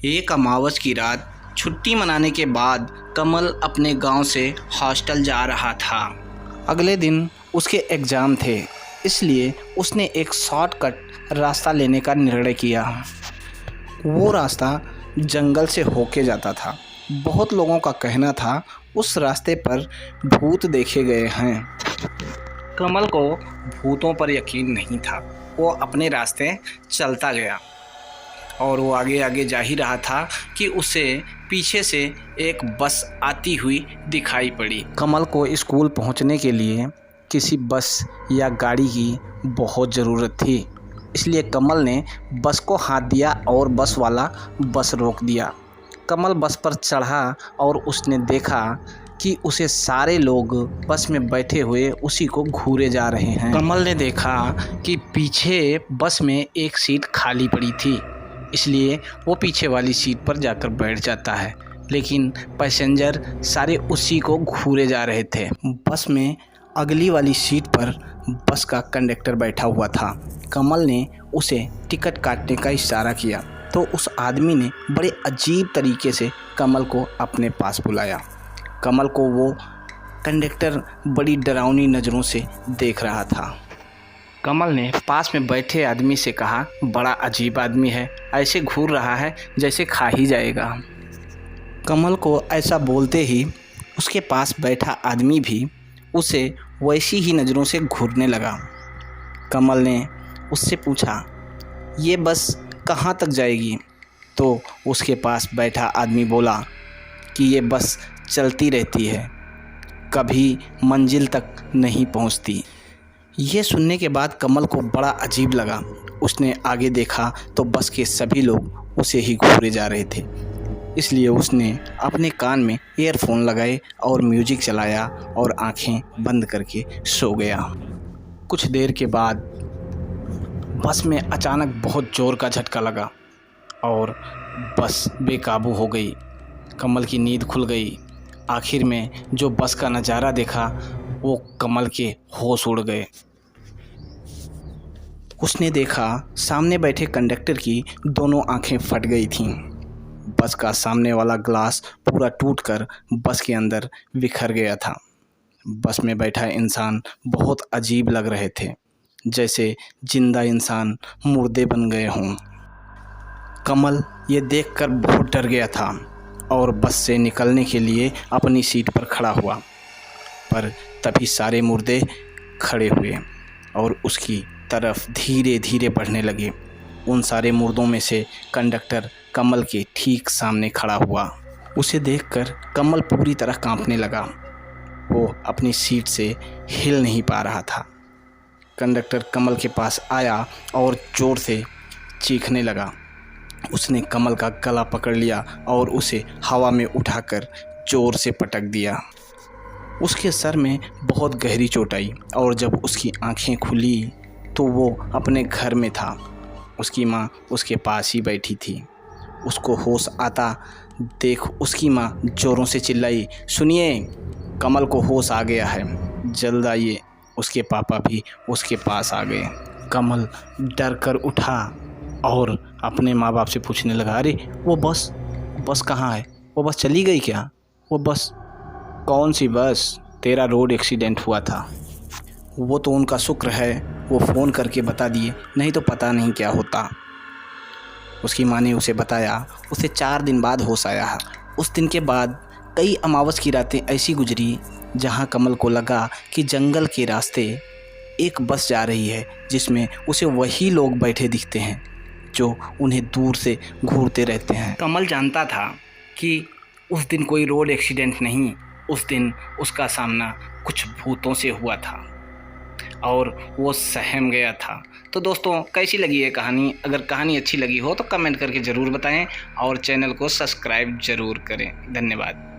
एक अमावस की रात छुट्टी मनाने के बाद कमल अपने गांव से हॉस्टल जा रहा था। अगले दिन उसके एग्ज़ाम थे, इसलिए उसने एक शॉर्टकट रास्ता लेने का निर्णय किया। वो रास्ता जंगल से होके जाता था। बहुत लोगों का कहना था उस रास्ते पर भूत देखे गए हैं। कमल को भूतों पर यकीन नहीं था। वो अपने रास्ते चलता गया और वो आगे आगे जा ही रहा था कि उसे पीछे से एक बस आती हुई दिखाई पड़ी। कमल को स्कूल पहुंचने के लिए किसी बस या गाड़ी की बहुत ज़रूरत थी, इसलिए कमल ने बस को हाथ दिया और बस वाला बस रोक दिया। कमल बस पर चढ़ा और उसने देखा कि उसे सारे लोग बस में बैठे हुए उसी को घूरे जा रहे हैं। कमल ने देखा कि पीछे बस में एक सीट खाली पड़ी थी, इसलिए वो पीछे वाली सीट पर जाकर बैठ जाता है, लेकिन पैसेंजर सारे उसी को घूरे जा रहे थे। बस में अगली वाली सीट पर बस का कंडक्टर बैठा हुआ था। कमल ने उसे टिकट काटने का इशारा किया तो उस आदमी ने बड़े अजीब तरीके से कमल को अपने पास बुलाया। कमल को वो कंडक्टर बड़ी डरावनी नज़रों से देख रहा था। कमल ने पास में बैठे आदमी से कहा, बड़ा अजीब आदमी है, ऐसे घूर रहा है जैसे खा ही जाएगा। कमल को ऐसा बोलते ही उसके पास बैठा आदमी भी उसे वैसी ही नज़रों से घूरने लगा। कमल ने उससे पूछा, ये बस कहाँ तक जाएगी? तो उसके पास बैठा आदमी बोला कि ये बस चलती रहती है, कभी मंजिल तक नहीं पहुँचती। ये सुनने के बाद कमल को बड़ा अजीब लगा। उसने आगे देखा तो बस के सभी लोग उसे ही घूरे जा रहे थे, इसलिए उसने अपने कान में ईयरफोन लगाए और म्यूजिक चलाया और आंखें बंद करके सो गया। कुछ देर के बाद बस में अचानक बहुत ज़ोर का झटका लगा और बस बेकाबू हो गई। कमल की नींद खुल गई। आखिर में जो बस का नज़ारा देखा वो कमल के होश उड़ गए। उसने देखा सामने बैठे कंडक्टर की दोनों आंखें फट गई थीं। बस का सामने वाला ग्लास पूरा टूटकर बस के अंदर बिखर गया था। बस में बैठा इंसान बहुत अजीब लग रहे थे, जैसे जिंदा इंसान मुर्दे बन गए हों। कमल ये देखकर बहुत डर गया था और बस से निकलने के लिए अपनी सीट पर खड़ा हुआ, पर तभी सारे मुर्दे खड़े हुए और उसकी तरफ धीरे धीरे बढ़ने लगे। उन सारे मुर्दों में से कंडक्टर कमल के ठीक सामने खड़ा हुआ। उसे देखकर कमल पूरी तरह कांपने लगा। वो अपनी सीट से हिल नहीं पा रहा था। कंडक्टर कमल के पास आया और ज़ोर से चीखने लगा। उसने कमल का गला पकड़ लिया और उसे हवा में उठाकर ज़ोर से पटक दिया। उसके सर में बहुत गहरी चोट आई और जब उसकी आंखें खुली तो वो अपने घर में था। उसकी माँ उसके पास ही बैठी थी। उसको होश आता देख उसकी माँ ज़ोरों से चिल्लाई, सुनिए, कमल को होश आ गया है, जल्द आइए। उसके पापा भी उसके पास आ गए। कमल डर कर उठा और अपने माँ बाप से पूछने लगा, अरे वो बस कहाँ है? वो बस चली गई क्या? वो बस? कौन सी बस? तेरा रोड एक्सीडेंट हुआ था। वो तो उनका शुक्र है वो फ़ोन करके बता दिए, नहीं तो पता नहीं क्या होता। उसकी माँ ने उसे बताया। उसे 4 दिन बाद होश आया। उस दिन के बाद कई अमावस की रातें ऐसी गुजरी जहाँ कमल को लगा कि जंगल के रास्ते एक बस जा रही है जिसमें उसे वही लोग बैठे दिखते हैं जो उन्हें दूर से घूरते रहते हैं। कमल जानता था कि उस दिन कोई रोड एक्सीडेंट नहीं, उस दिन उसका सामना कुछ भूतों से हुआ था और वो सहम गया था। तो दोस्तों, कैसी लगी ये कहानी? अगर कहानी अच्छी लगी हो तो कमेंट करके ज़रूर बताएं और चैनल को सब्सक्राइब ज़रूर करें। धन्यवाद।